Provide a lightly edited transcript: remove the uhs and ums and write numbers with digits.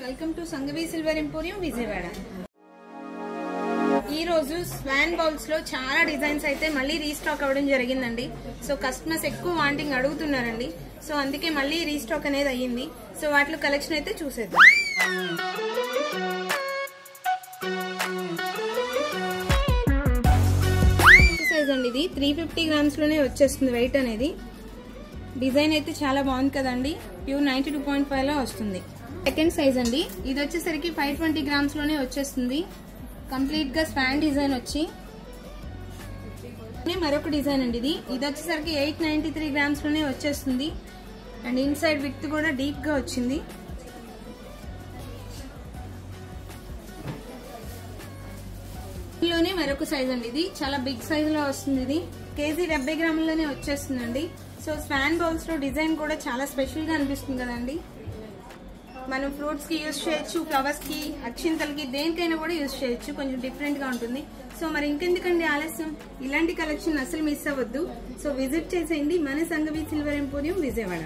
Welcome to Sangavi silver emporium Vijayawada. ఈ రోజు Schwann bowls లో చాలా డిజైన్స్ అయితే మళ్ళీ రీస్టాక్ అవ్వడం జరిగిందండి. సో కస్టమర్స్ ఎక్కువ వాంటింగ్ అడుగుతున్నారండి. సో అందుకే మళ్ళీ రీస్టాక్ అనేది అయ్యింది. సో వాటిలో కలెక్షన్ అయితే చూసేద్దాం. సైజ్ అండి ఇది 350 గ్రామ్స్ లోనే వచ్చేస్తుంది. వెయిట్ అనేది డిజైన్ అయితే చాలా బాగుంది కదండి. ప్యూర్ 92.5 లో వస్తుంది. సెకండ్ సైజ్ అండి ఇది వచ్చేసరికి 520 గ్రామ్స్ లోనే వచ్చేస్తుంది. కంప్లీట్ గా స్పాన్ డిజైన్ వచ్చి మరొక డిజైన్ అండి ఇది వచ్చేసరికి 893 గ్రామ్స్ లోనే వచ్చేస్తుంది. అండ్ ఇన్సైడ్ విత్ కూడా డీప్ గా వచ్చింది. ఇందులోనే మరొక సైజ్ అండి ఇది చాలా బిగ్ సైజ్ లో వస్తుంది. ఇది కేజీ 70 గ్రాములలోనే వచ్చేస్తుందండి. సో స్పాన్ బౌల్స్ లో డిజైన్ కూడా చాలా స్పెషల్ గా అనిపిస్తుంది కదండి. మనం ఫ్రూట్స్ కి యూజ్ చేయొచ్చు, ఫ్లవర్స్ కి, అక్షింతలకి, దేనికైనా కూడా యూజ్ చేయొచ్చు. కొంచెం డిఫరెంట్ గా ఉంటుంది. సో మరి ఇంకెందుకండి ఆలస్యం, ఇలాంటి కలెక్షన్ అసలు మిస్ అవ్వద్దు. సో విజిట్ చేసేయండి మన సంగవి సిల్వర్ ఎంపోరియం విజయవాడ.